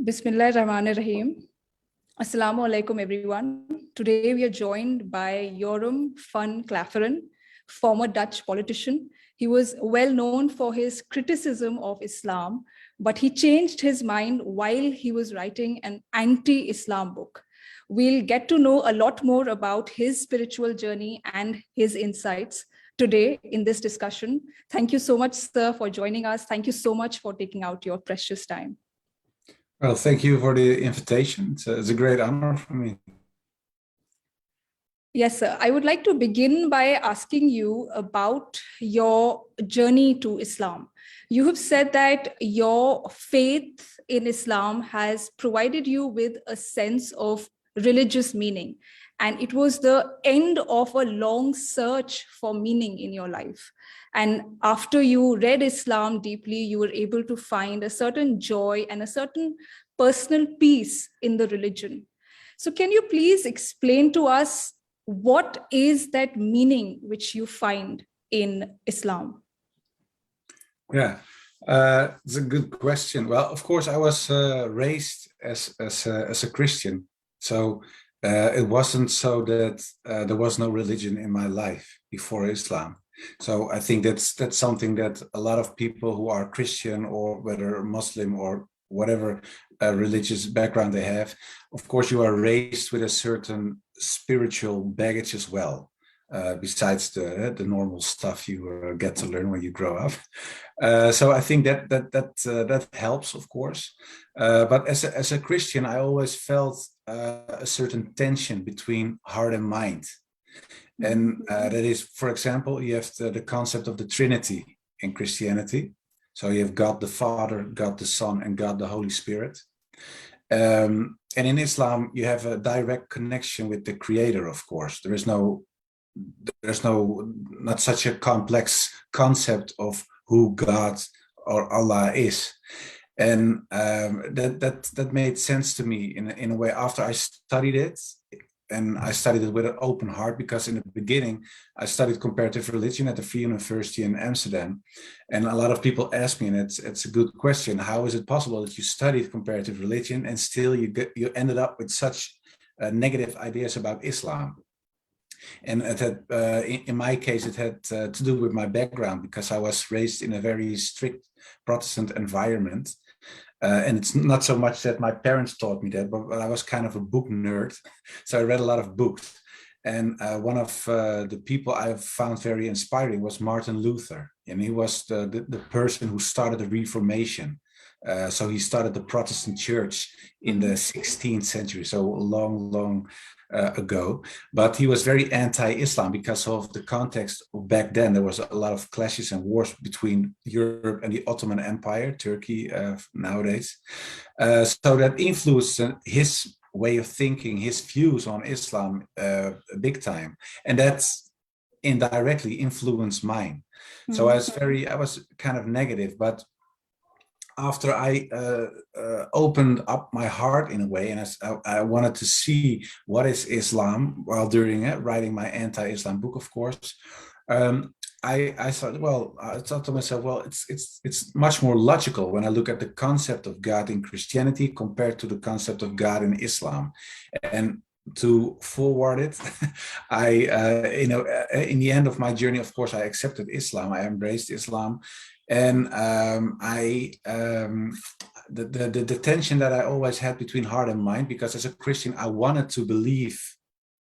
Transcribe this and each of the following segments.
Bismillah Rahman Rahim. Assalamu alaikum, everyone. Today we are joined by Joram Van Klaveren, former Dutch politician. He was well known for his criticism of Islam, but he changed his mind while he was writing an anti-Islam book. We'll get to know a lot more about his spiritual journey and his insights today in this discussion. Thank you so much, sir, for joining us. Thank you so much for taking out your precious time. Well, thank you for the invitation. It's a great honor for me. Yes, sir. I would like to begin by asking you about your journey to Islam. You have said that your faith in Islam has provided you with a sense of religious meaning, and it was the end of a long search for meaning in your life. And after you read Islam deeply, you were able to find a certain joy and a certain personal peace in the religion. So can you please explain to us what is that meaning which you find in Islam? Yeah, it's a good question. Well, of course, I was raised as a Christian, so it wasn't so that there was no religion in my life before Islam. So I think that's something that a lot of people who are Christian, or whether Muslim or whatever religious background they have, of course, you are raised with a certain spiritual baggage as well, besides the normal stuff you get to learn when you grow up. So I think that helps, of course. But as a Christian, I always felt a certain tension between heart and mind. And that is, for example, you have the concept of the Trinity in Christianity. So you have God the Father, God the Son, and God the Holy Spirit. And in Islam, you have a direct connection with the Creator, of course. There's not such a complex concept of who God or Allah is. And that made sense to me in a way after I studied it. And I studied it with an open heart, because in the beginning, I studied comparative religion at the Free University in Amsterdam. And a lot of people ask me, and it's a good question, how is it possible that you studied comparative religion and still you ended up with such negative ideas about Islam? And it had, in my case, it had to do with my background, because I was raised in a very strict Protestant environment. And it's not so much that my parents taught me that, but I was kind of a book nerd. So I read a lot of books. And one of the people I found very inspiring was Martin Luther. And he was the person who started the Reformation. So he started the Protestant church in the 16th century, so long ago. But he was very anti-Islam because of the context of back then. There was a lot of clashes and wars between Europe and the Ottoman Empire, Turkey nowadays. So that influenced his way of thinking, his views on Islam big time. And that's indirectly influenced mine. So I was kind of negative, but after I opened up my heart in a way, and I wanted to see what is Islam while doing it, writing my anti-Islam book, of course, I thought to myself, well, it's much more logical when I look at the concept of God in Christianity compared to the concept of God in Islam. And to forward it, in the end of my journey, of course, I accepted Islam. I embraced Islam. And the tension that I always had between heart and mind, because as a Christian, I wanted to believe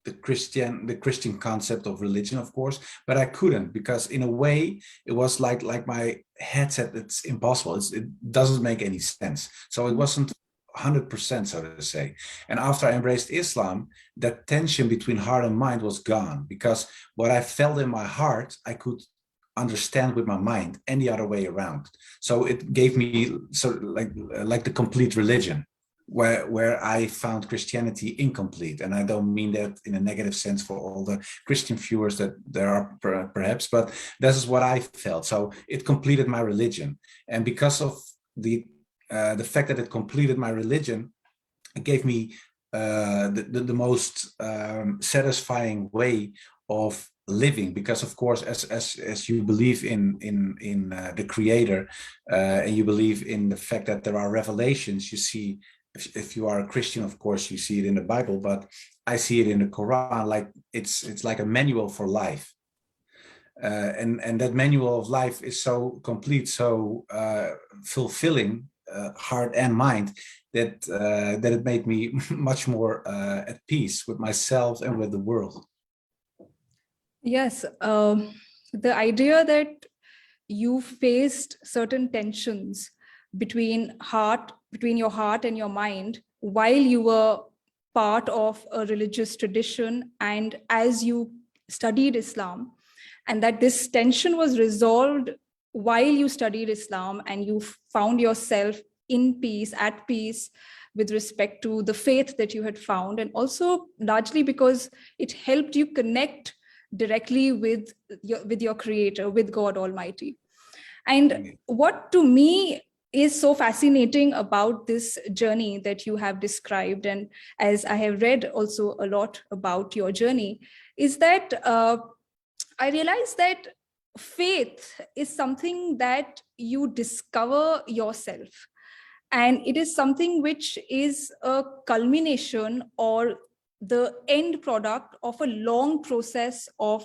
the Christian concept of religion, of course, but I couldn't, because in a way it was like my head said it's impossible. It doesn't make any sense. So it wasn't 100%, so to say. And after I embraced Islam, that tension between heart and mind was gone, because what I felt in my heart, I could understand with my mind, and the other way around. So it gave me sort of like the complete religion, where I found Christianity incomplete. And I don't mean that in a negative sense for all the Christian viewers that there are perhaps, but this is what I felt. So it completed my religion. And because of the fact that it completed my religion, it gave me the most satisfying way of living, because of course, as you believe in the Creator, and you believe in the fact that there are revelations, you see if you are a Christian, of course, you see it in the Bible, but I see it in the Quran, like it's like a manual for life. And that manual of life is so complete, so fulfilling, heart and mind, that it made me much more at peace with myself and with the world. Yes, the idea that you faced certain tensions between your heart and your mind while you were part of a religious tradition and as you studied Islam, and that this tension was resolved while you studied Islam and you found yourself in peace, at peace with respect to the faith that you had found, and also largely because it helped you connect directly with your creator, with God Almighty. And what to me is so fascinating about this journey that you have described, and as I have read also a lot about your journey, is that I realized that faith is something that you discover yourself. And it is something which is a culmination or the end product of a long process of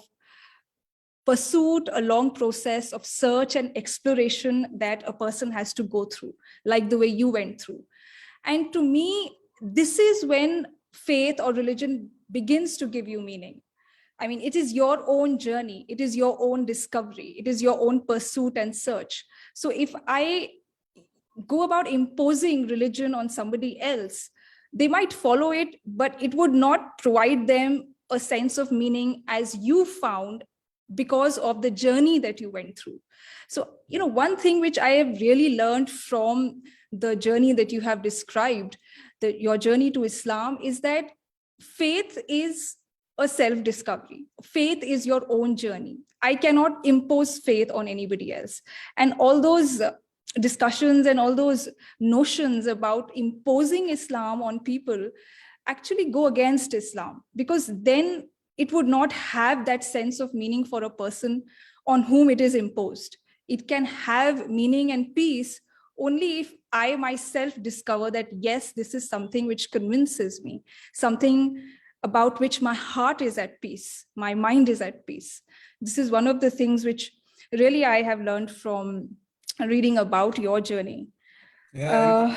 pursuit, a long process of search and exploration that a person has to go through, like the way you went through. And to me, this is when faith or religion begins to give you meaning. I mean, it is your own journey, it is your own discovery, it is your own pursuit and search. So if I go about imposing religion on somebody else, they might follow it, but it would not provide them a sense of meaning as you found because of the journey that you went through. So, one thing which I have really learned from the journey that you have described, your journey to Islam, is that faith is a self-discovery. Faith is your own journey. I cannot impose faith on anybody else. And all those discussions and all those notions about imposing Islam on people actually go against Islam, because then it would not have that sense of meaning for a person on whom it is imposed. It can have meaning and peace only if I myself discover that, yes, this is something which convinces me, something about which my heart is at peace, my mind is at peace. This is one of the things which really I have learned from reading about your journey. Yeah, Uh,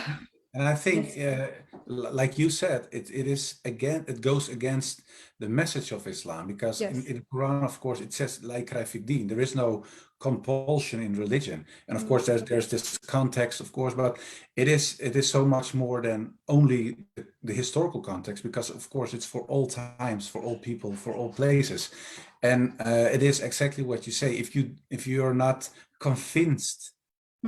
and I think, yes. like you said, it goes against the message of Islam, because Yes. in the Quran, of course, it says "La ikraha fi din." There is no compulsion in religion, and of course, there's this context, of course, but it is so much more than only the historical context, because of course it's for all times, for all people, for all places, and it is exactly what you say. If you are not convinced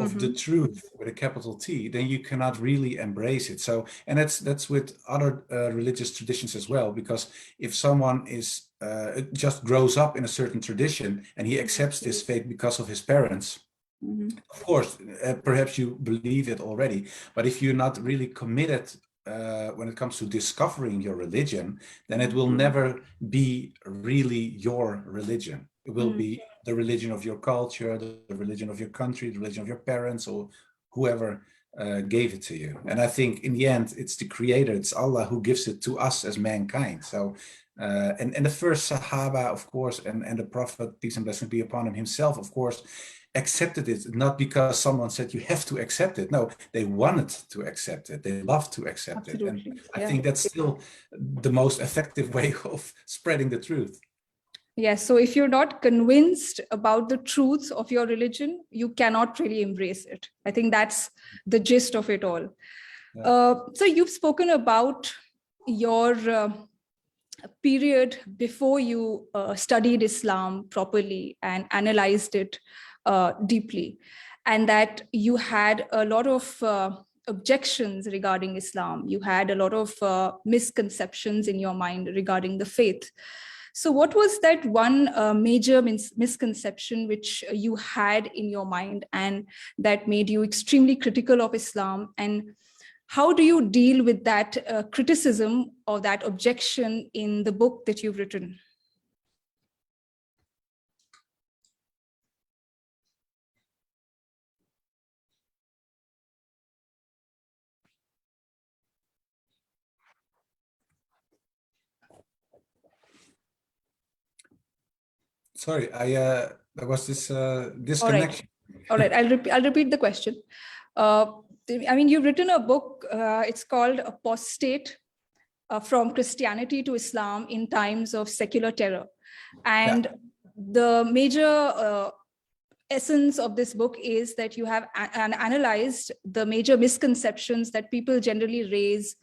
of the Mm-hmm. truth with a capital T, then you cannot really embrace it. So, and that's with other religious traditions as well, because if someone is just grows up in a certain tradition and he accepts this faith because of his parents, Mm-hmm. of course, perhaps you believe it already, but if you're not really committed when it comes to discovering your religion, then it will never be really your religion. It will Mm-hmm. be the religion of your culture, the religion of your country, the religion of your parents, or whoever gave it to you. And I think in the end, it's the Creator, it's Allah who gives it to us as mankind. So, and the first Sahaba, of course, and the Prophet, peace and blessings be upon him himself, of course, accepted it, not because someone said you have to accept it. No, they wanted to accept it. They loved to accept it. And Absolutely. I Yeah. think that's still the most effective way of spreading the truth. Yes. So if you're not convinced about the truths of your religion, you cannot really embrace it. I think that's the gist of it all. Yeah. So you've spoken about your period before you studied Islam properly and analyzed it deeply, and that you had a lot of objections regarding Islam. You had a lot of misconceptions in your mind regarding the faith. So, what was that one major misconception which you had in your mind and that made you extremely critical of Islam? And how do you deal with that criticism or that objection in the book that you've written? Sorry, there was this All right. disconnection. All right. I'll repeat the question. Uh, I mean, you've written a book. It's called Apostate from Christianity to Islam in Times of Secular Terror. And Yeah, the major essence of this book is that you have analyzed the major misconceptions that people generally raise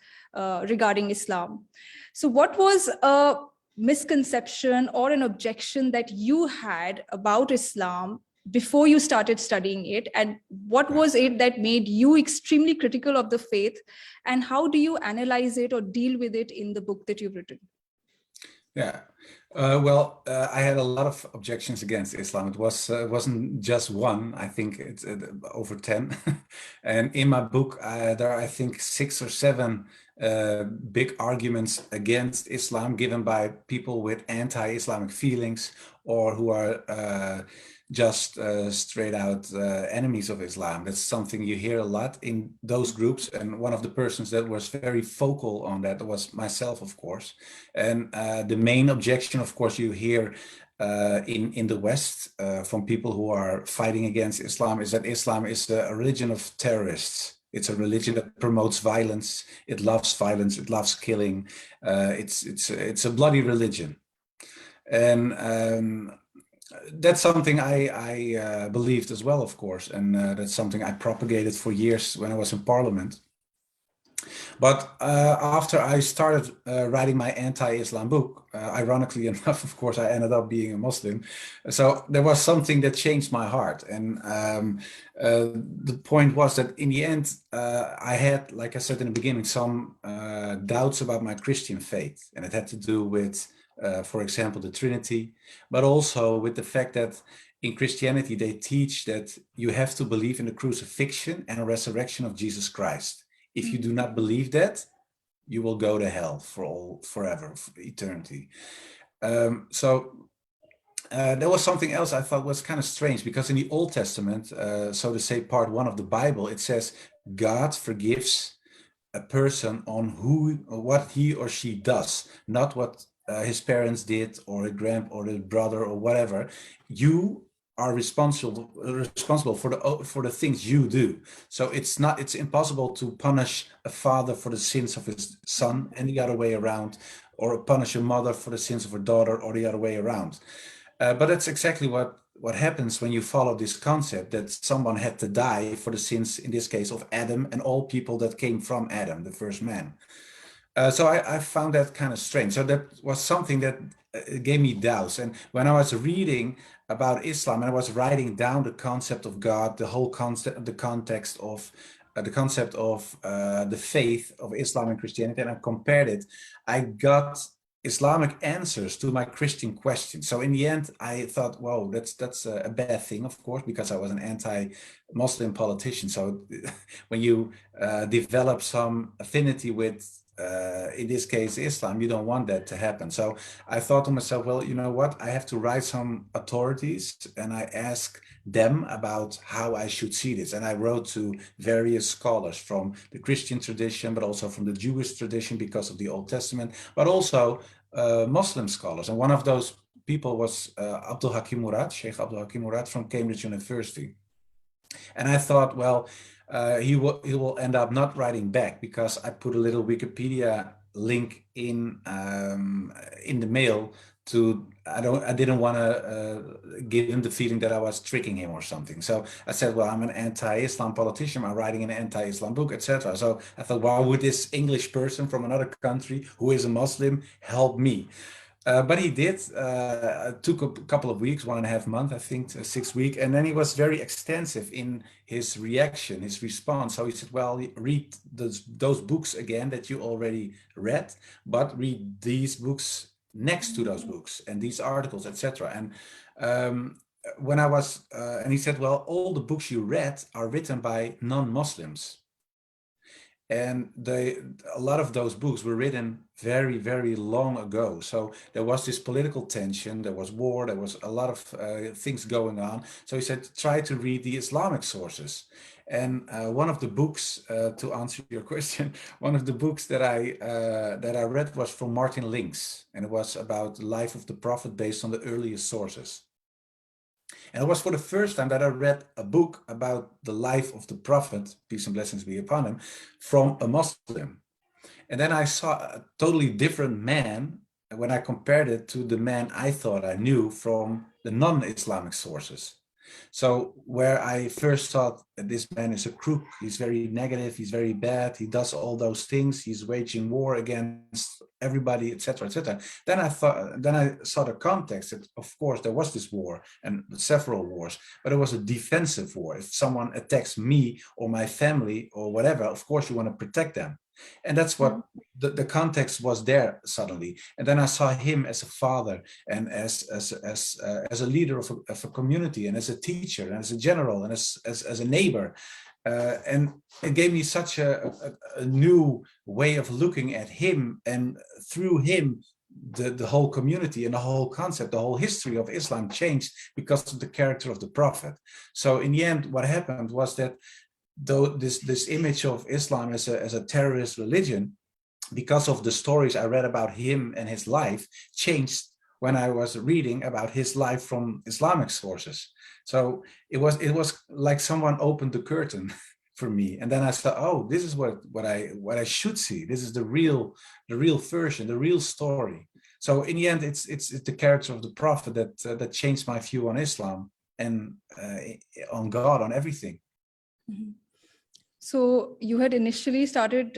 regarding Islam. So, what was a misconception or an objection that you had about Islam before you started studying it? And what yeah. was it that made you extremely critical of the faith? And how do you analyze it or deal with it in the book that you've written? Yeah. I had a lot of objections against Islam. It wasn't just one. I think it's over 10. And in my book, there are, I think, 6 or 7 big arguments against Islam given by people with anti-Islamic feelings or who are just straight out enemies of Islam. That's something you hear a lot in those groups. And one of the persons that was very vocal on that was myself, of course. And the main objection, of course, you hear in the West from people who are fighting against Islam is that Islam is a religion of terrorists. It's a religion that promotes violence. It loves violence. It loves killing. It's a bloody religion, and that's something I believed as well, of course, and that's something I propagated for years when I was in Parliament. But after I started writing my anti-Islam book, ironically enough, of course, I ended up being a Muslim. So there was something that changed my heart. And the point was that in the end, I had, like I said in the beginning, some doubts about my Christian faith. And it had to do with, for example, the Trinity, but also with the fact that in Christianity, they teach that you have to believe in the crucifixion and resurrection of Jesus Christ. If you do not believe that, you will go to hell forever, for eternity. So there was something else I thought was kind of strange because in the Old Testament, so to say, part 1 of the Bible, it says God forgives a person on what he or she does, not what his parents did or a or a brother or whatever. You are responsible for the things you do. So it's impossible to punish a father for the sins of his son and the other way around, or punish a mother for the sins of her daughter or the other way around. But that's exactly what happens when you follow this concept that someone had to die for the sins, in this case, of Adam and all people that came from Adam, the first man. So I found that kind of strange. So that was something that gave me doubts. And when I was reading about Islam and I was writing down the concept of God, the whole concept, the context of the concept of the faith of Islam and Christianity, and I compared it, I got Islamic answers to my Christian questions. So in the end, I thought, "Whoa, that's a bad thing, of course, because I was an anti-Muslim politician." So when you develop some affinity with in this case, Islam, you don't want that to happen. So I thought to myself, well, you know what? I have to write some authorities and I ask them about how I should see this. And I wrote to various scholars from the Christian tradition, but also from the Jewish tradition because of the Old Testament, but also Muslim scholars. And one of those people was Abdul Hakim Murad, Sheikh Abdul Hakim Murad from Cambridge University. And I thought, well, he will end up not writing back because I put a little Wikipedia link in the mail to I didn't want to give him the feeling that I was tricking him or something. So I said, well, I'm an anti-Islam politician. I'm writing an anti-Islam book, etc. So I thought, why would this English person from another country who is a Muslim help me? But he did. It took a couple of weeks, 1.5 months, I think, 6 weeks. And then he was very extensive in his reaction, his response. So he said, well, read those books again that you already read, but read these books next to those books and these articles, etc. And when I was, and he said, well, all the books you read are written by non-Muslims. And a lot of those books were written very, very long ago. So there was this political tension, there was war, there was a lot of things going on. So he said, try to read the Islamic sources. And one of the books, to answer your question, one of the books that I read was from Martin Links, and it was about the life of the Prophet based on the earliest sources. And it was for the first time that I read a book about the life of the Prophet, peace and blessings be upon him, from a Muslim. And then I saw a totally different man when I compared it to the man I thought I knew from the non-Islamic sources. So where I first thought that this man is a crook, he's very negative, he's very bad, he does all those things, he's waging war against everybody, etc., etc. Then I saw the context that, of course, there was this war and several wars, but it was a defensive war. If someone attacks me or my family or whatever, of course you want to protect them. And that's what the context was there suddenly. And then I saw him as a father and as a leader of a community and as a teacher and as a general and as a neighbor. And it gave me such a new way of looking at him, and through him, the whole community and the whole concept, the whole history of Islam changed because of the character of the Prophet. So in the end, what happened was that though this image of Islam as a terrorist religion, because of the stories I read about him and his life, changed when I was reading about his life from Islamic sources. So it was like someone opened the curtain for me, and then I thought, oh, this is what I should see. This is the real version, the real story. So in the end, it's the character of the Prophet that changed my view on Islam and on God, on everything. Mm-hmm. So you had initially started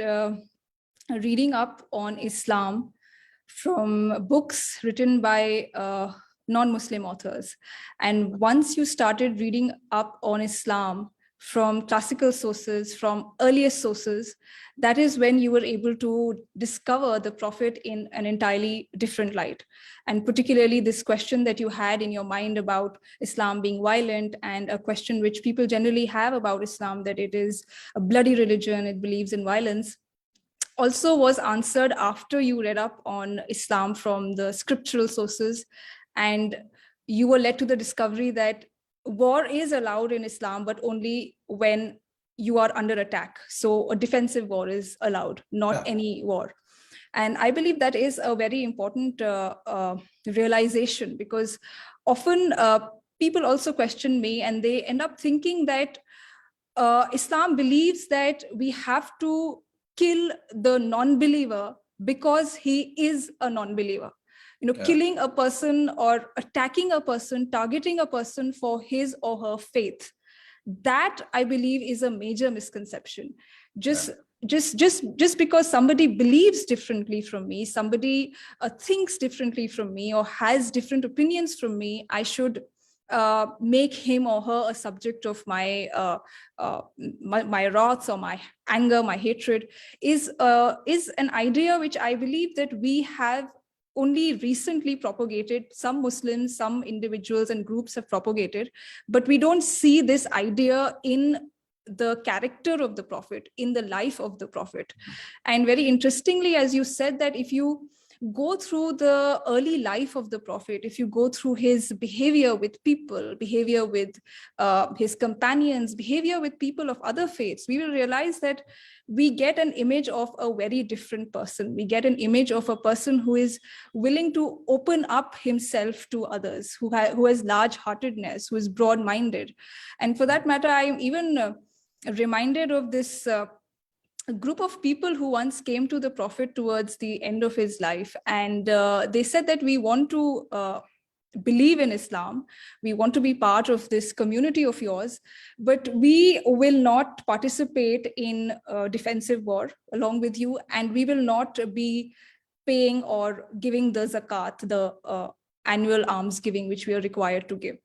reading up on Islam from books written by non-Muslim authors. And once you started reading up on Islam from classical sources, from earliest sources, that is when you were able to discover the Prophet in an entirely different light. And particularly this question that you had in your mind about Islam being violent, and a question which people generally have about Islam, that it is a bloody religion, it believes in violence, also was answered after you read up on Islam from the scriptural sources, and you were led to the discovery that war is allowed in Islam, but only when you are under attack. So a defensive war is allowed, not any war. And I believe that is a very important realization, because often people also question me and they end up thinking that Islam believes that we have to kill the non-believer because he is a non-believer. Killing a person or attacking a person, targeting a person for his or her faith, that I believe is a major misconception. Just because somebody believes differently from me, somebody thinks differently from me, or has different opinions from me, I should make him or her a subject of my wrath or my anger, my hatred, is an idea which I believe that we have only recently propagated. Some Muslims, some individuals and groups have propagated, but we don't see this idea in the character of the Prophet, in the life of the Prophet. And very interestingly, as you said, that if you go through the early life of the Prophet, if you go through his behavior with people, behavior with his companions, behavior with people of other faiths, we will realize that we get an image of a very different person. We get an image of a person who is willing to open up himself to others, who has large-heartedness, who is broad-minded. And for that matter, I am even reminded of this a group of people who once came to the Prophet towards the end of his life, and they said that we want to believe in Islam, we want to be part of this community of yours, but we will not participate in defensive war along with you, and we will not be paying or giving the zakat, the annual alms giving which we are required to give.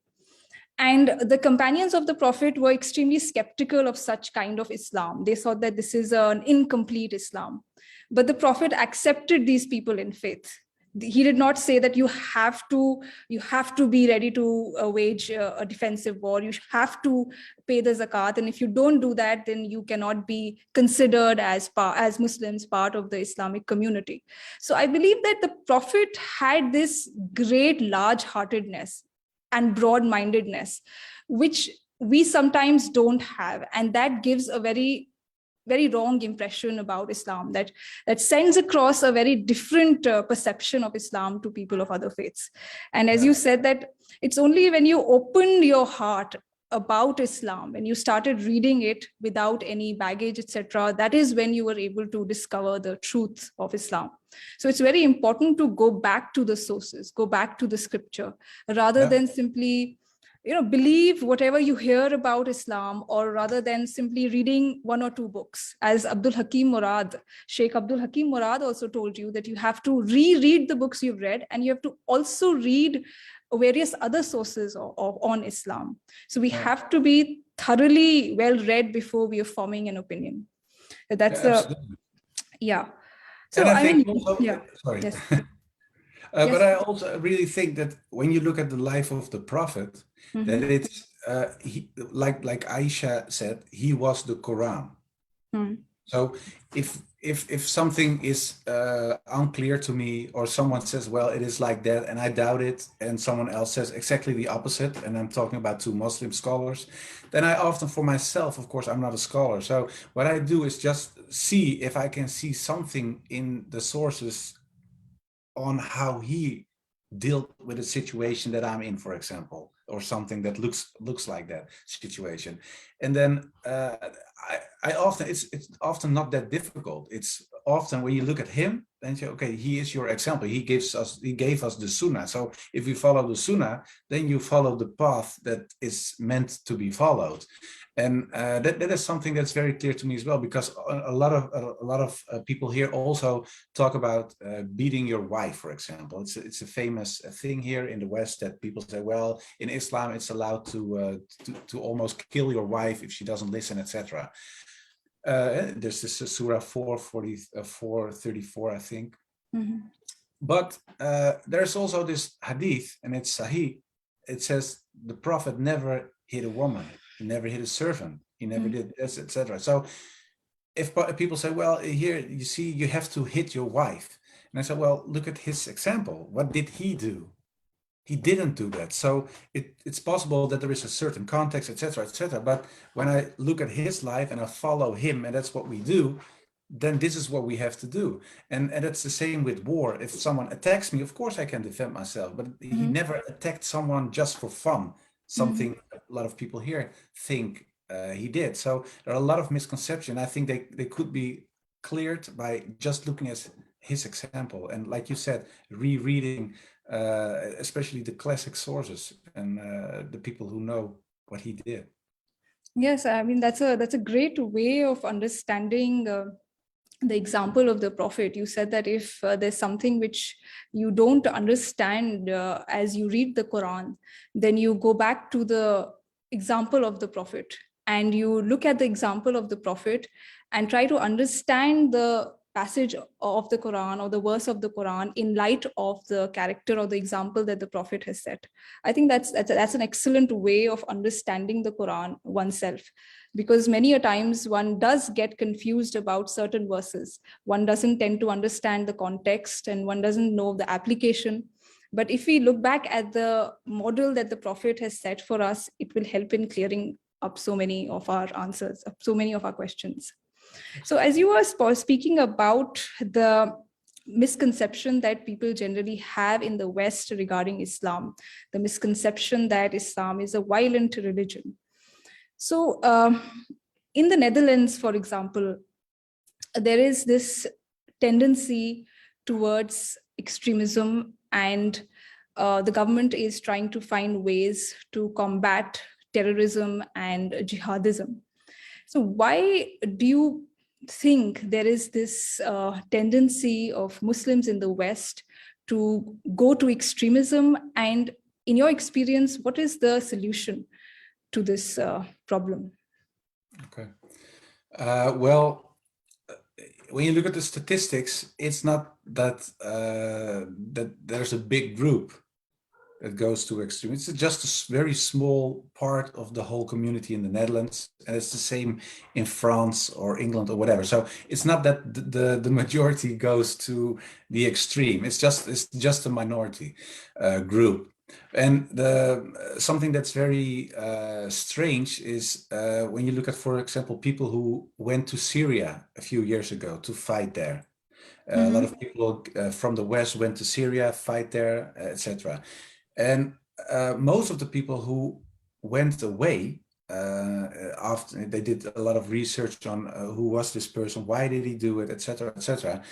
And the companions of the Prophet were extremely skeptical of such kind of Islam. They thought that this is an incomplete Islam. But the Prophet accepted these people in faith. He did not say that you have to be ready to wage a defensive war. You have to pay the zakat, and if you don't do that, then you cannot be considered as Muslims, part of the Islamic community. So I believe that the Prophet had this great large-heartedness and broad-mindedness, which we sometimes don't have, and that gives a very very wrong impression about Islam that sends across a very different perception of Islam to people of other faiths. And as you said, that it's only when you open your heart about Islam and you started reading it without any baggage, etc., that is when you were able to discover the truth of Islam. So it's very important to go back to the sources, go back to the scripture, rather than simply believe whatever you hear about Islam, or rather than simply reading one or two books. As Sheikh Abdul Hakim Murad also told you, that you have to reread the books you've read, and you have to also read various other sources on Islam. So we have to be thoroughly well read before we are forming an opinion. That's yeah. So and I think mean, also, sorry. Yes. But I also really think that when you look at the life of the Prophet, that it's like Aisha said, he was the Quran. So if something is unclear to me, or someone says, well, it is like that, and I doubt it, and someone else says exactly the opposite, and I'm talking about two Muslim scholars, then I often, for myself, of course, I'm not a scholar. So what I do is just see if I can see something in the sources on how he dealt with a situation that I'm in, for example, or something that looks like that situation. And then I often, it's often not that difficult. It's often when you look at him, then you say, okay, he is your example. He gave us the Sunnah. So if you follow the Sunnah, then you follow the path that is meant to be followed. And that is something that's very clear to me as well, because a lot of people here also talk about beating your wife, for example. It's a famous thing here in the West, that people say, well, in Islam it's allowed to almost kill your wife if she doesn't listen, etc. There's this Surah 434, I think. But there's also this hadith, and it's Sahih. It says the Prophet never hit a woman. He never hit a servant. He never did this, etc. So if people say, well, here, you see, you have to hit your wife. And I said, well, look at his example. What did he do? He didn't do that. So it's possible that there is a certain context, etc., etc. But when I look at his life and I follow him, and that's what we do, then this is what we have to do. And it's the same with war. If someone attacks me, of course I can defend myself, but he never attacked someone just for fun. Something a lot of people here think he did. So there are a lot of misconceptions. I think they could be cleared by just looking at his example. And like you said, rereading, especially the classic sources and the people who know what he did. Yes, I mean, that's a great way of understanding the example of the Prophet. You said that if there's something which you don't understand as you read the Quran, then you go back to the example of the Prophet, and you look at the example of the Prophet and try to understand the passage of the Quran or the verse of the Quran in light of the character or the example that the Prophet has set. I think that's an excellent way of understanding the Quran oneself, because many a times one does get confused about certain verses. One doesn't tend to understand the context, and one doesn't know the application. But if we look back at the model that the Prophet has set for us, it will help in clearing up so many of our answers, so many of our questions. So as you were speaking about the misconception that people generally have in the West regarding Islam, the misconception that Islam is a violent religion. So in the Netherlands, for example, there is this tendency towards extremism, and the government is trying to find ways to combat terrorism and jihadism. So why do you think there is this tendency of Muslims in the West to go to extremism? And in your experience, what is the solution to this problem? Okay. Well, when you look at the statistics, it's not that that there's a big group that goes to extreme. It's just a very small part of the whole community in the Netherlands, and it's the same in France or England or whatever. So it's not that the majority goes to the extreme. It's just a minority group. And something that's very strange is when you look at, for example, people who went to Syria a few years ago to fight there. A lot Mm-hmm. of people from the West went to Syria, fight there, etc. And most of the people who went away after they did a lot of research on who was this person, why did he do it, etc., etc.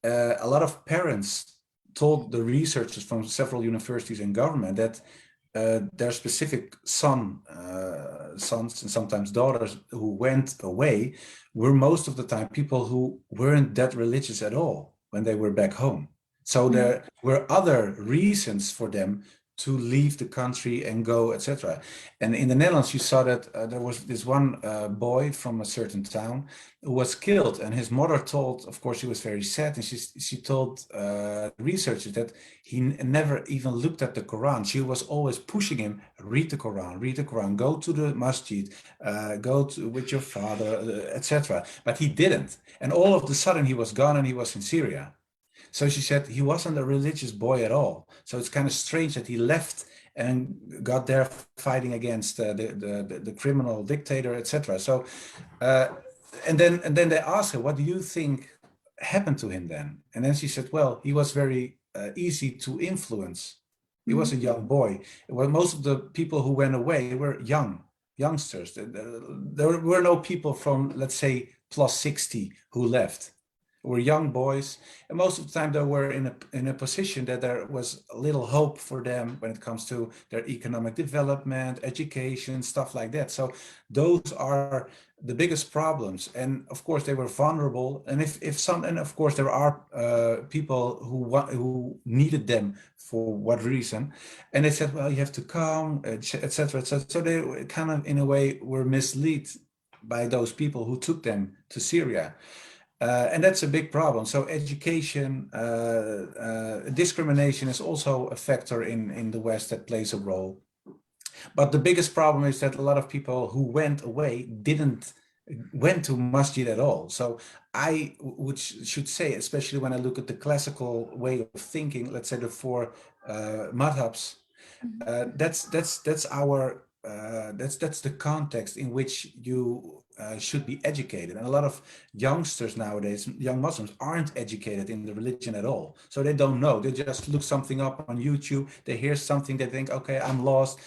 A lot of parents told the researchers from several universities and government that their specific sons and sometimes daughters who went away were most of the time people who weren't that religious at all when they were back home. So there were other reasons for them to leave the country and go, etc. And in the Netherlands, you saw that there was this one boy from a certain town who was killed, and his mother told, of course, she was very sad, and she told researchers that he never even looked at the Quran. She was always pushing him, read the Quran, go to the masjid, go to, with your father, etc. But he didn't. And all of a sudden he was gone and he was in Syria. So she said he wasn't a religious boy at all. So it's kind of strange that he left and got there fighting against the criminal dictator, etc. So, and then they asked her, "What do you think happened to him then?" And then she said, "Well, he was very easy to influence. He was a young boy. Well, most of the people who went away were youngsters. There were no people from, let's say, plus 60 who left. Were young boys, and most of the time they were in a position that there was a little hope for them when it comes to their economic development, education, stuff like that. So those are the biggest problems. And of course they were vulnerable, and if some, and of course there are people who needed them for what reason, and they said, well, you have to come, etc., etc. So they kind of in a way were misled by those people who took them to Syria. And that's a big problem. So education, discrimination is also a factor in the West that plays a role. But the biggest problem is that a lot of people who went away didn't went to masjid at all. So I should say, especially when I look at the classical way of thinking, let's say the four madhabs, that's our that's the context in which you should be educated. And a lot of youngsters nowadays, young Muslims, aren't educated in the religion at all. So they don't know. They just look something up on YouTube. They hear something. They think, okay, I'm lost.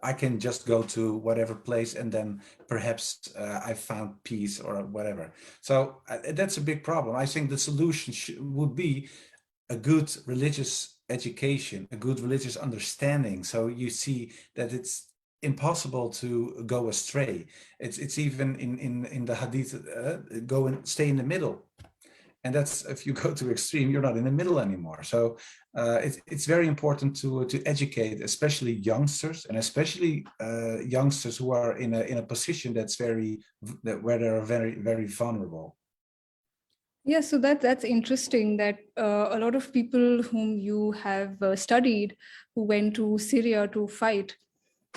I can just go to whatever place and then perhaps I found peace or whatever. So that's a big problem. I think the solution would be a good religious education, a good religious understanding. So you see that it's impossible to go astray. It's even in the hadith, go and stay in the middle. And that's, if you go to extreme, you're not in the middle anymore. So it's very important to educate, especially youngsters, and especially youngsters who are in a position where they're very vulnerable. Yeah, so that's interesting that a lot of people whom you have studied who went to Syria to fight,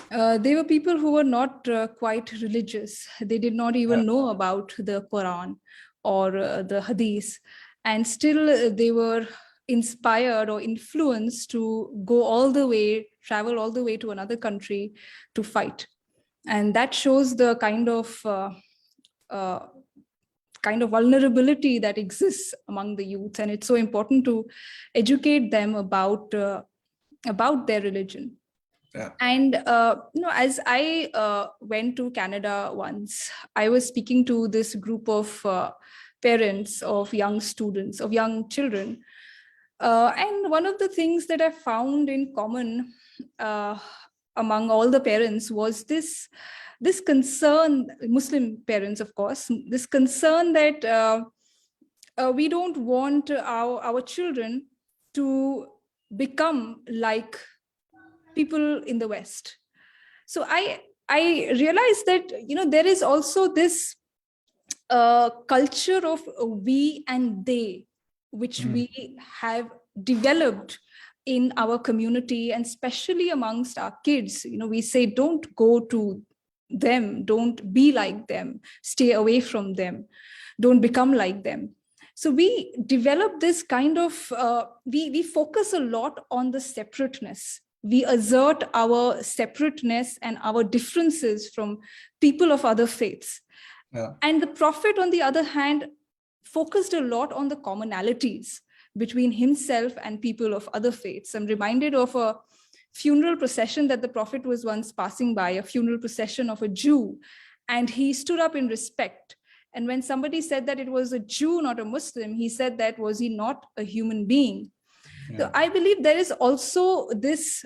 they were people who were not quite religious. They did not even know about the Quran or the Hadith, and still they were inspired or influenced to go all the way, travel all the way to another country to fight. And that shows the uh, kind of vulnerability that exists among the youth, and it's so important to educate them about their religion. Yeah. And as I went to Canada once, I was speaking to this group of parents of young students, of young children, and one of the things that I found in common uh, among all the parents was this concern, Muslim parents, of course, this concern that we don't want our children to become like people in the West. So I realized that there is also this culture of we and they, which we have developed in our community, and especially amongst our kids. We say, don't go to them, don't be like them, stay away from them, don't become like them. So we develop this kind of we focus a lot on the separateness, we assert our separateness and our differences from people of other faiths. Yeah. And the Prophet, on the other hand, focused a lot on the commonalities between himself and people of other faiths. I'm reminded of a funeral procession that the Prophet was once passing by, a funeral procession of a Jew, and he stood up in respect. And when somebody said that it was a Jew, not a Muslim, he said that was he not a human being? Yeah. So I believe there is also this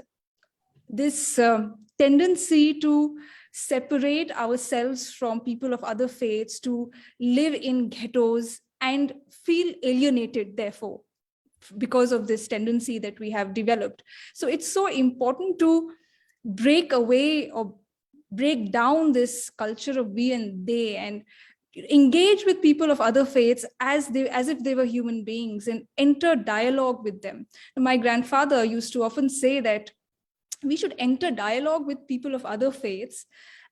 tendency to separate ourselves from people of other faiths, to live in ghettos and feel alienated, therefore, because of this tendency that we have developed. So it's so important to break away or break down this culture of we and they, and engage with people of other faiths as if they were human beings, and enter dialogue with them. My grandfather used to often say that we should enter dialogue with people of other faiths,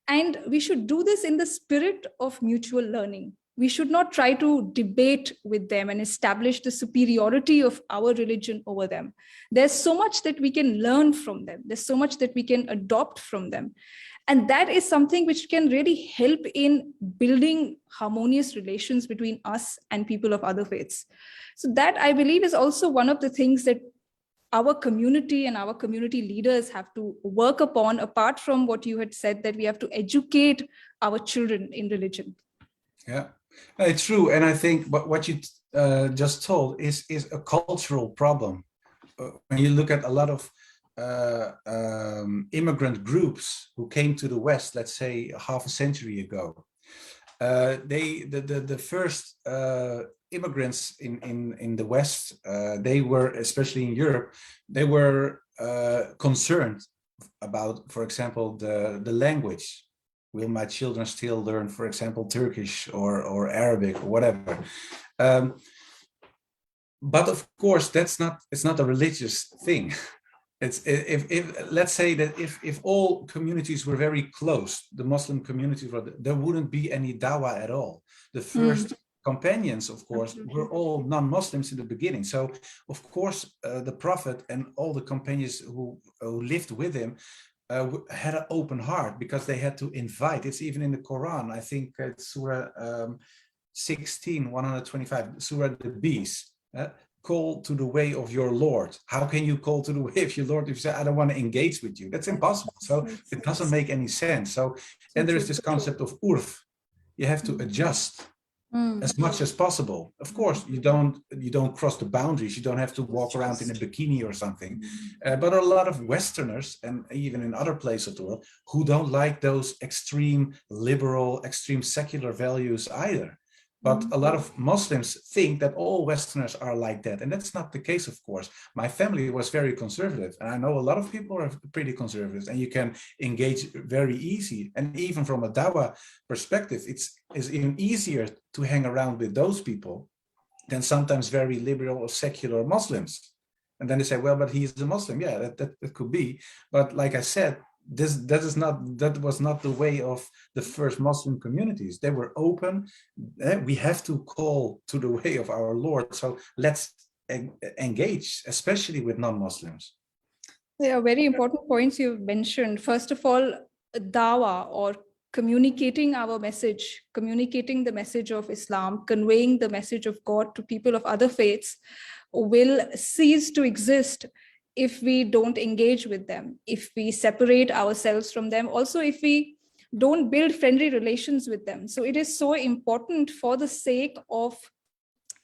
and we should do this in the spirit of mutual learning. We should not try to debate with them and establish the superiority of our religion over them. There's so much that we can learn from them. There's so much that we can adopt from them. And that is something which can really help in building harmonious relations between us and people of other faiths. So that, I believe, is also one of the things that our community and our community leaders have to work upon, apart from what you had said, that we have to educate our children in religion. Yeah, it's true. And I think what you just told is a cultural problem. When you look at a lot of immigrant groups who came to the West, let's say half a century ago, the first immigrants in the West, they were, especially in Europe, they were concerned about, for example, the language. Will my children still learn, for example, Turkish or Arabic or whatever? But of course, it's not a religious thing. It's if let's say that if all communities were very close, the Muslim communities, there wouldn't be any dawah at all. The first companions, of course, were all non-Muslims in the beginning. So, of course, the Prophet and all the companions who lived with him had an open heart, because they had to invite. It's even in the Quran. I think it's Surah 16, 125, Surah the Beast. Call to the way of your Lord. How can you call to the way of your Lord if you say, I don't want to engage with you? That's impossible. So it doesn't make any sense. So, and there is this concept of urf. You have to adjust as much as possible. Of course, you don't cross the boundaries. You don't have to walk around in a bikini or something. But a lot of Westerners, and even in other places of the world, who don't like those extreme liberal, extreme secular values either. But a lot of Muslims think that all Westerners are like that. And that's not the case, of course. My family was very conservative. And I know a lot of people are pretty conservative, and you can engage very easy. And even from a Dawa perspective, it's even easier to hang around with those people than sometimes very liberal or secular Muslims. And then they say, well, but he's a Muslim. Yeah, that could be. But like I said, that was not the way of the first Muslim communities. They were open. We have to call to the way of our Lord. So let's engage, especially with non-Muslims. There are very important points you've mentioned. First of all, dawah, or communicating our message, communicating the message of Islam, conveying the message of God to people of other faiths, will cease to exist if we don't engage with them, if we separate ourselves from them, also if we don't build friendly relations with them. So it is so important, for the sake of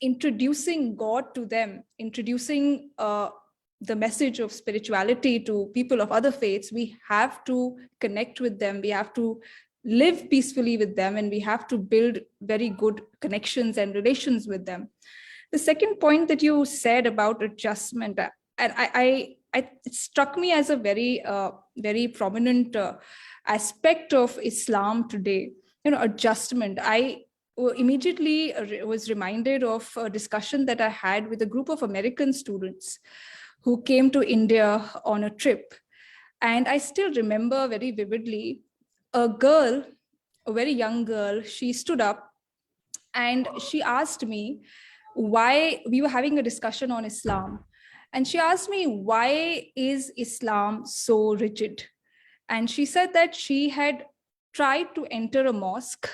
introducing God to them, introducing the message of spirituality to people of other faiths, we have to connect with them, we have to live peacefully with them, and we have to build very good connections and relations with them. The second point that you said about adjustment, and it struck me as a very prominent aspect of Islam today. Adjustment. I immediately was reminded of a discussion that I had with a group of American students who came to India on a trip. And I still remember very vividly a girl, a very young girl, she stood up and she asked me why. We were having a discussion on Islam. And she asked me, why is Islam so rigid? And she said that she had tried to enter a mosque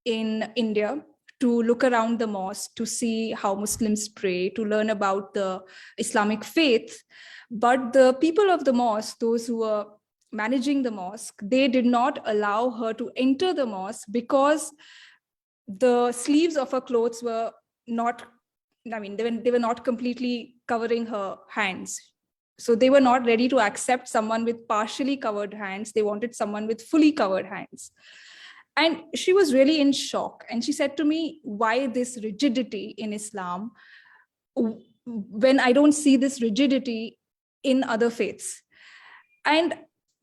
in India to look around the mosque, to see how Muslims pray, to learn about the Islamic faith. But the people of the mosque, those who were managing the mosque, they did not allow her to enter the mosque because the sleeves of her clothes were not, they were not completely covering her hands. So they were not ready to accept someone with partially covered hands. They wanted someone with fully covered hands. And she was really in shock. And she said to me, why this rigidity in Islam when I don't see this rigidity in other faiths? And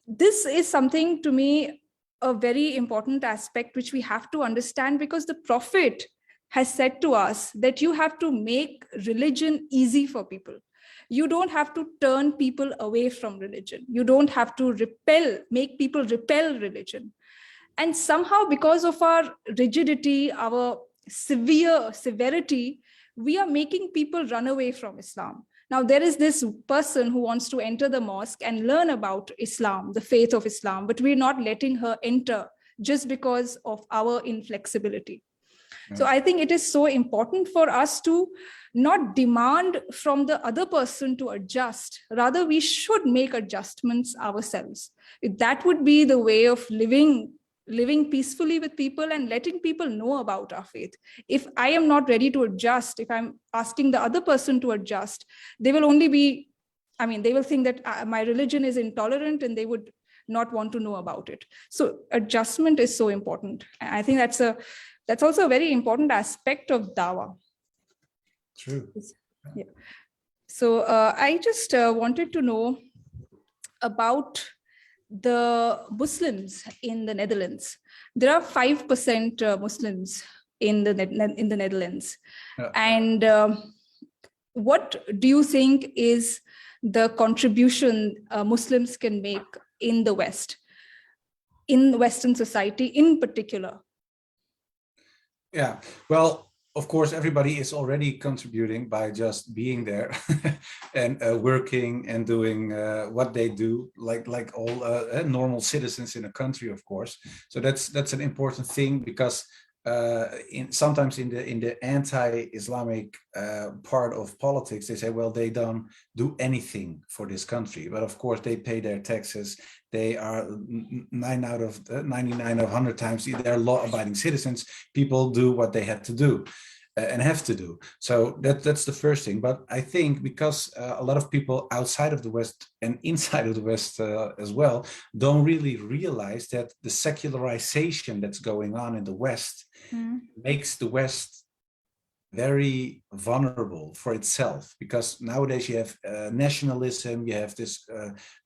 this is something, to me, a very important aspect which we have to understand, because the Prophet has said to us that you have to make religion easy for people. You don't have to turn people away from religion. You don't have to make people repel religion. And somehow, because of our rigidity, our severity, we are making people run away from Islam. Now, there is this person who wants to enter the mosque and learn about Islam, the faith of Islam, but we're not letting her enter just because of our inflexibility. Yeah. So I think it is so important for us to not demand from the other person to adjust. Rather, we should make adjustments ourselves. That would be the way of living peacefully with people and letting people know about our faith. If I am not ready to adjust, if I'm asking the other person to adjust, they will only be, they will think that my religion is intolerant and they would not want to know about it. So adjustment is so important. I think that's also a very important aspect of dawah. True. Yeah. So I just wanted to know about the Muslims in the Netherlands. There are 5% Muslims in the Netherlands. Yeah. And what do you think is the contribution Muslims can make in the West, in Western society in particular? Yeah, well, of course, everybody is already contributing by just being there and working and doing what they do, like all normal citizens in a country, of course. So that's an important thing, because sometimes in the anti-Islamic part of politics, they say, well, they don't do anything for this country, but of course they pay their taxes. They are 99 out of 100 times they're law-abiding citizens. People do what they had to do and have to do. So that's the first thing. But I think because a lot of people outside of the West and inside of the West as well don't really realize that the secularization that's going on in the West makes the West very vulnerable for itself, because nowadays you have nationalism, you have this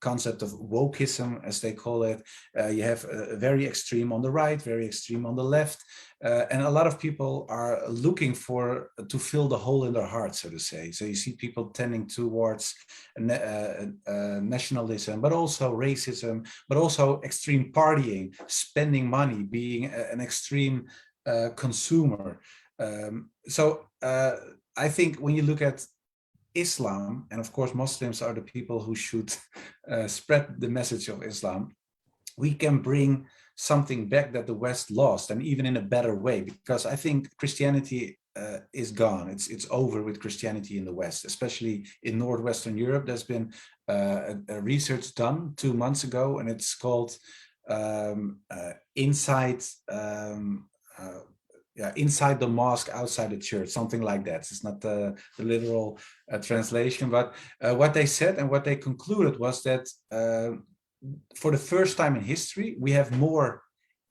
concept of wokeism, as they call it. You have very extreme on the right, very extreme on the left, and a lot of people are looking to fill the hole in their heart, so to say. So you see people tending towards nationalism, but also racism, but also extreme partying, spending money, being an extreme consumer. So I think when you look at Islam, and of course Muslims are the people who should spread the message of Islam, we can bring something back that the West lost, and even in a better way, because I think Christianity is gone. It's over with Christianity in the West, especially in Northwestern Europe. There's been a research done 2 months ago, and it's called Inside the mosque, outside the church, something like that. It's not the literal translation, but what they said and what they concluded was that for the first time in history, we have more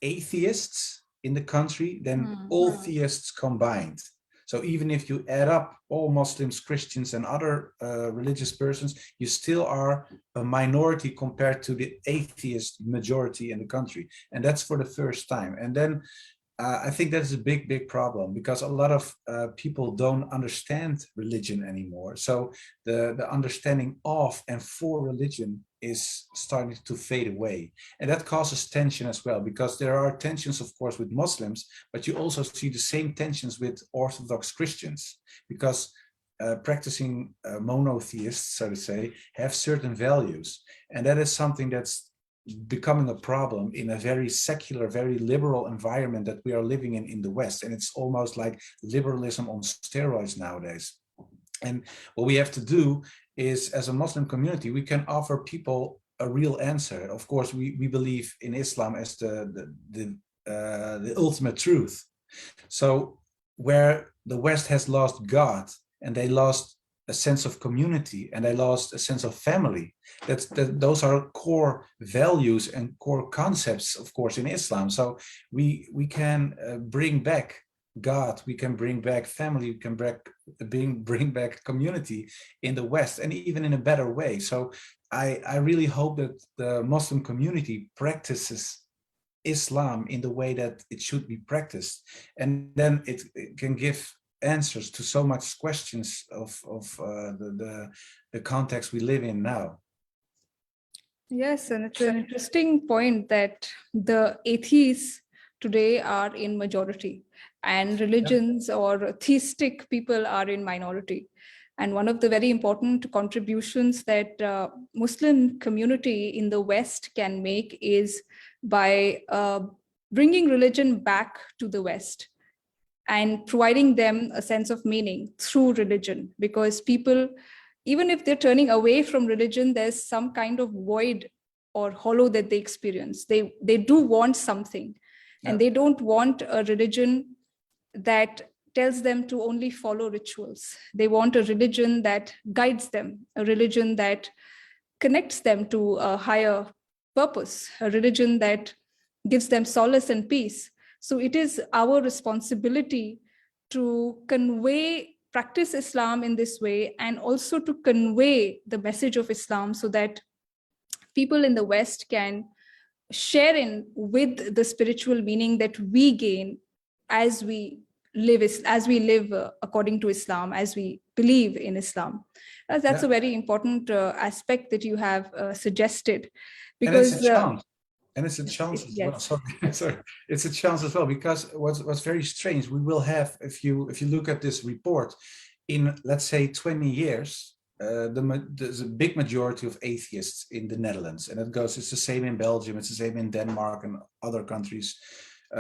atheists in the country than all theists combined. So even if you add up all Muslims, Christians, and other religious persons, you still are a minority compared to the atheist majority in the country. And that's for the first time. And then I think that's a big problem, because a lot of people don't understand religion anymore. So the understanding of and for religion is starting to fade away. And that causes tension as well, because there are tensions, of course, with Muslims, but you also see the same tensions with Orthodox Christians, because practicing monotheists, so to say, have certain values. And that is something that's becoming a problem in a very secular, very liberal environment that we are living in the West. And it's almost like liberalism on steroids nowadays. And what we have to do is, as a Muslim community, we can offer people a real answer. Of course, we believe in Islam as the ultimate truth. So where the West has lost God and they lost a sense of community and they lost a sense of family, those are core values and core concepts, of course, in Islam. So we can bring back God, we can bring back family, we can bring back community in the West, and even in a better way. So I really hope that the Muslim community practices Islam in the way that it should be practiced, and then it can give answers to so much questions of the context we live in now. Yes, and it's an interesting point that the atheists today are in majority and religions or theistic people are in minority. And one of the very important contributions that Muslim community in the West can make is by bringing religion back to the West and providing them a sense of meaning through religion, because people, even if they're turning away from religion, there's some kind of void or hollow that they experience. They do want something, and they don't want a religion that tells them to only follow rituals. They want a religion that guides them, a religion that connects them to a higher purpose, a religion that gives them solace and peace. So it is our responsibility to practice Islam in this way, and also to convey the message of Islam so that people in the West can share in with the spiritual meaning that we gain as we live according to Islam, as we believe in Islam. That's a very important aspect that you have suggested, because and it's a chance as well. Sorry, it's a chance as well, because what's very strange, we will have, if you look at this report, in let's say 20 years, there's a big majority of atheists in the Netherlands, and it's the same in Belgium, it's the same in Denmark and other countries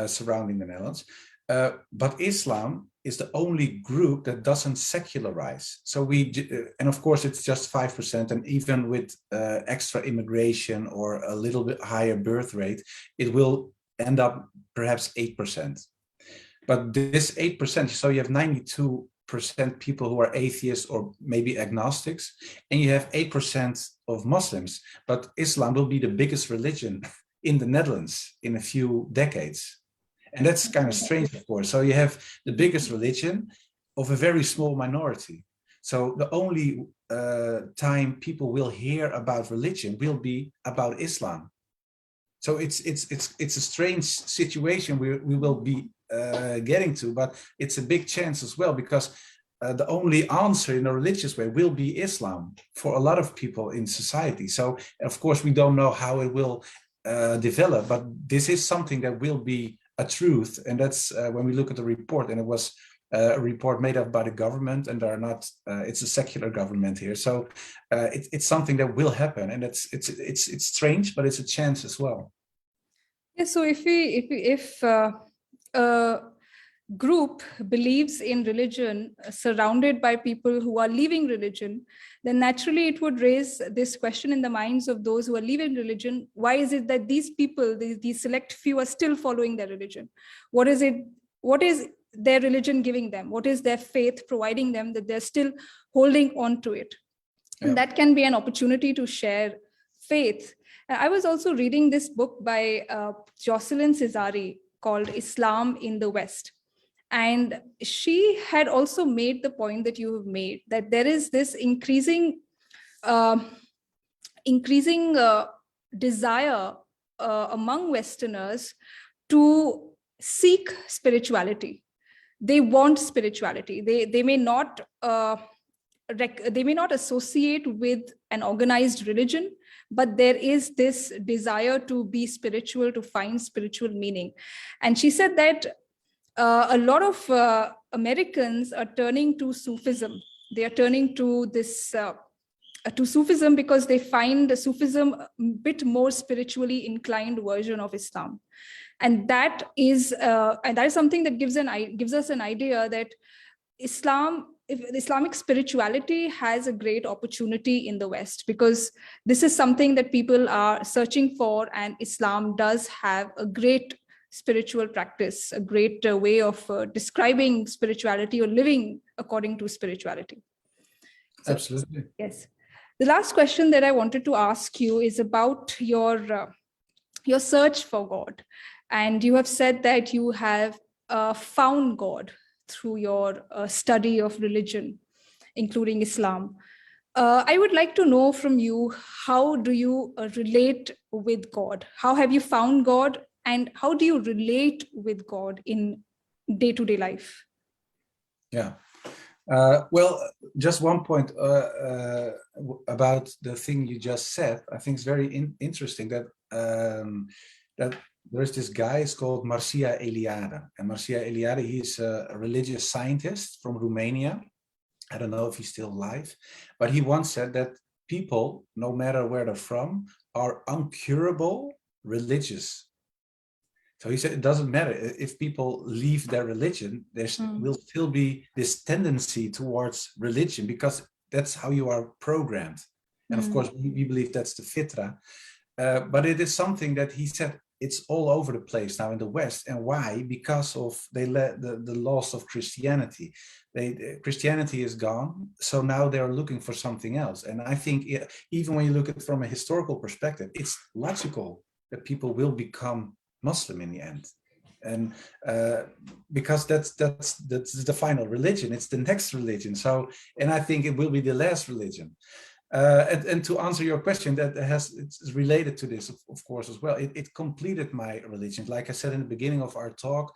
surrounding the Netherlands. But Islam is the only group that doesn't secularize. So and of course it's just 5%, and even with extra immigration or a little bit higher birth rate, it will end up perhaps 8%. But this 8%, so you have 92% people who are atheists or maybe agnostics, and you have 8% of Muslims. But Islam will be the biggest religion in the Netherlands in a few decades. And that's kind of strange, of course. So you have the biggest religion of a very small minority. So the only time people will hear about religion will be about Islam. So it's a strange situation we will be getting to, but it's a big chance as well, because the only answer in a religious way will be Islam for a lot of people in society. So of course we don't know how it will develop, but this is something that will be a truth. And that's when we look at the report, and it was a report made up by the government, and they're not it's a secular government here, so it's something that will happen, and it's strange, but it's a chance as well. Yeah, so if a group believes in religion surrounded by people who are leaving religion, then naturally it would raise this question in the minds of those who are leaving religion: why is it that these people, these select few, are still following their religion? What is their religion giving them? What is their faith providing them that they're still holding on to it? And that can be an opportunity to share faith. I was also reading this book by Jocelyn Cesari called Islam in the West. And she had also made the point that you have made, that there is this increasing desire among Westerners to seek spirituality. They want spirituality. They may not associate with an organized religion, but there is this desire to be spiritual, to find spiritual meaning. And she said that a lot of Americans are turning to Sufism. they are turning to this to Sufism because they find Sufism a bit more spiritually inclined version of Islam, and that is something that gives us an idea that Islamic spirituality has a great opportunity in the West, because this is something that people are searching for, and Islam does have a great spiritual practice, a great way of describing spirituality or living according to spirituality. So, Absolutely. yes. The last question that I wanted to ask you is about your search for God. And you have said that you have found God through your study of religion, including Islam. I would like to know from you, how do you relate with God? How have you found God, and how do you relate with God in day-to-day life? Yeah. Well, just one point about the thing you just said. I think it's very interesting that that there's this guy, it's called Mircea Eliade. And Mircea Eliade, he's a religious scientist from Romania. I don't know if he's still alive, but he once said that people, no matter where they're from, are uncurable religious. So he said it doesn't matter if people leave their religion, there will still be this tendency towards religion, because that's how you are programmed. And of course, we believe that's the fitra. But it is something that he said it's all over the place now in the West. And why? Because of the loss of Christianity. Christianity is gone, so now they are looking for something else. And I think even when you look at it from a historical perspective, it's logical that people will become Muslim in the end, and because that's the final religion, it's the next religion. So, and I think it will be the last religion. And to answer your question, it's related to this, of course, as well. It completed my religion. Like I said in the beginning of our talk,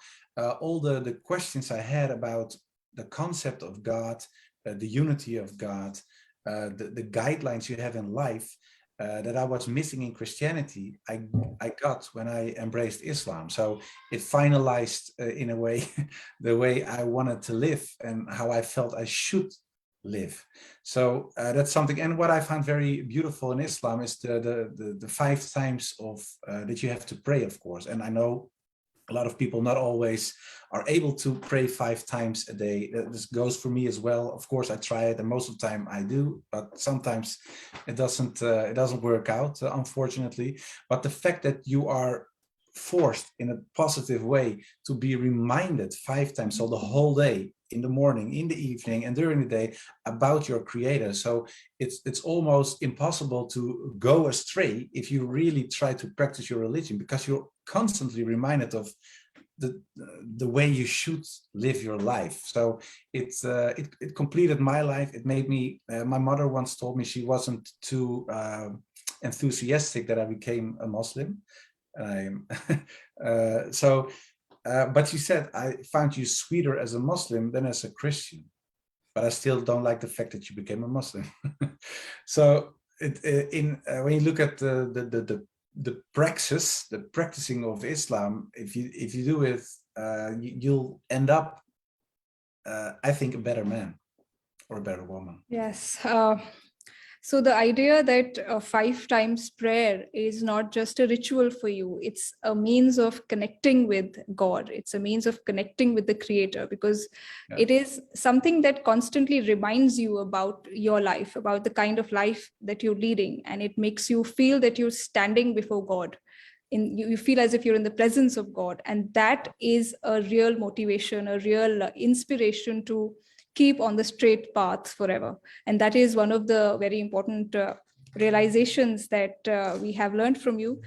all the questions I had about the concept of God, the unity of God, the guidelines you have in life, that I was missing in Christianity, I got when I embraced Islam. So it finalized in a way the way I wanted to live and how I felt I should live. So that's something. And what I found very beautiful in Islam is the 5 times of that you have to pray, of course. And I know a lot of people not always are able to pray 5 times a day. This goes for me as well. Of course, I try it, and most of the time I do, but sometimes it doesn't work out, unfortunately. But the fact that you are forced in a positive way to be reminded 5 times, so the whole day, in the morning, in the evening, and during the day, about your creator. So it's almost impossible to go astray if you really try to practice your religion, because you're constantly reminded of the way you should live your life. So it completed my life. It made me, my mother once told me she wasn't too enthusiastic that I became a Muslim. But she said, I found you sweeter as a Muslim than as a Christian, but I still don't like the fact that you became a Muslim. So when you look at the praxis, the practicing of Islam, if you do it, you'll end up, I think, a better man or a better woman. Yes. So the idea that 5 times prayer is not just a ritual for you, it's a means of connecting with God. It's a means of connecting with the Creator, because it is something that constantly reminds you about your life, about the kind of life that you're leading. And it makes you feel that you're standing before God. You feel as if you're in the presence of God. And that is a real motivation, a real inspiration to keep on the straight path forever. And that is one of the very important realizations that we have learned from you.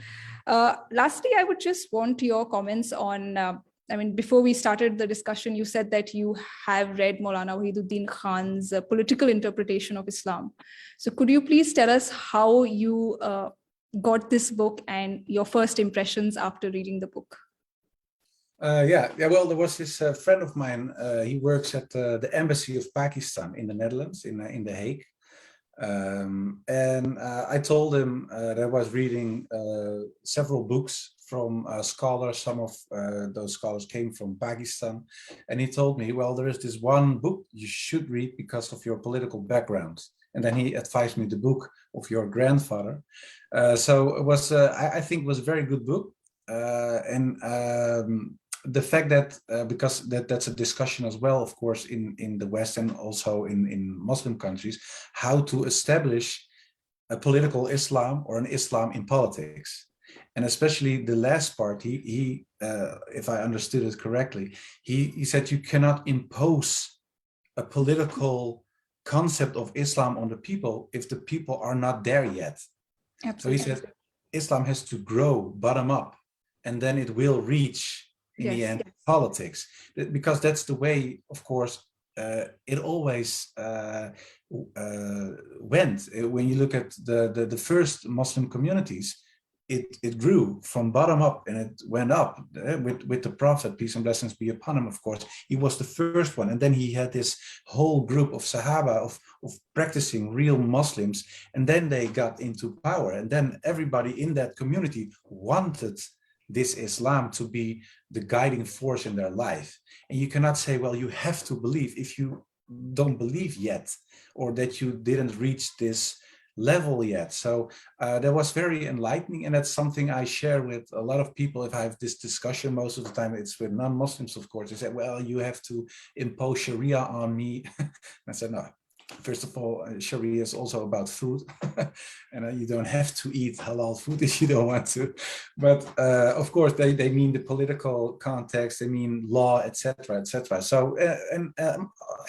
Lastly, I would just want your comments on, before we started the discussion, you said that you have read Maulana Wahiduddin Khan's political interpretation of Islam. So could you please tell us how you got this book and your first impressions after reading the book? Well, there was this friend of mine. He works at the embassy of Pakistan in the Netherlands, in The Hague. And I told him that I was reading several books from scholars. Some of those scholars came from Pakistan. And he told me, well, there is this one book you should read because of your political background. And then he advised me the book of your grandfather. So it was, I think, was a very good book. The fact that because that's a discussion as well, of course, in the West and also in Muslim countries, how to establish a political Islam or an Islam in politics. And especially the last part, he if I understood it correctly, he said you cannot impose a political concept of Islam on the people if the people are not there yet. Absolutely. So he said Islam has to grow bottom up, and then it will reach in the end politics, because that's the way, of course, it always went. When you look at the first Muslim communities, it grew from bottom up, and it went up with the Prophet, peace and blessings be upon him. Of course, he was the first one, and then he had this whole group of Sahaba of practicing real Muslims, and then they got into power, and then everybody in that community wanted this Islam to be the guiding force in their life. And you cannot say, well, you have to believe if you don't believe yet, or that you didn't reach this level yet. So that was very enlightening, and that's something I share with a lot of people. If I have this discussion, most of the time it's with non-Muslims, of course. They say, well, you have to impose Sharia on me. I said, no. First of all, Sharia is also about food, and you don't have to eat halal food if you don't want to. But of course, they mean the political context, they mean law, etc., etc. So,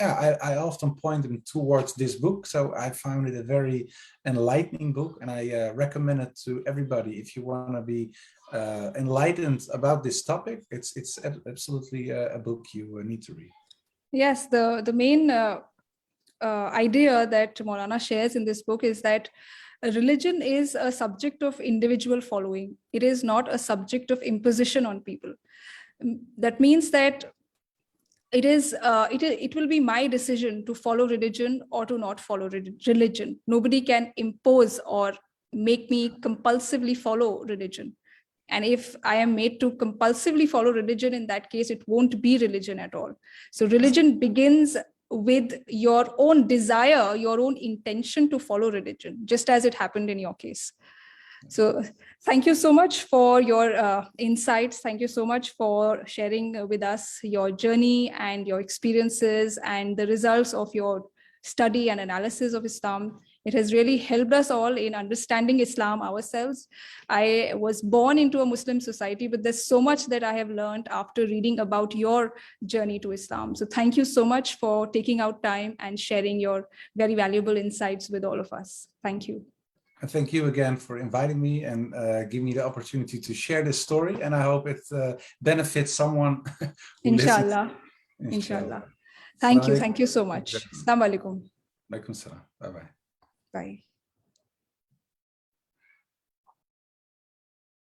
I often point them towards this book. So I found it a very enlightening book, and I recommend it to everybody if you want to be enlightened about this topic. It's absolutely a book you need to read. Yes, the main idea that Maulana shares in this book is that religion is a subject of individual following. It is not a subject of imposition on people. That means that it will be my decision to follow religion or to not follow religion. Nobody can impose or make me compulsively follow religion. And if I am made to compulsively follow religion, in that case, it won't be religion at all. So religion begins with your own desire, your own intention to follow religion, just as it happened in your case. So thank you so much for your insights. Thank you so much for sharing with us your journey and your experiences and the results of your study and analysis of Islam. It has really helped us all in understanding Islam ourselves. I was born into a Muslim society, but there's so much that I have learned after reading about your journey to Islam. So thank you so much for taking out time and sharing your very valuable insights with all of us. Thank you. And thank you again for inviting me and giving me the opportunity to share this story. And I hope it benefits someone. Inshallah. Inshallah. Thank you. Thank you so much. Assalamu alaikum. Alaikum salam. Bye-bye. Bye.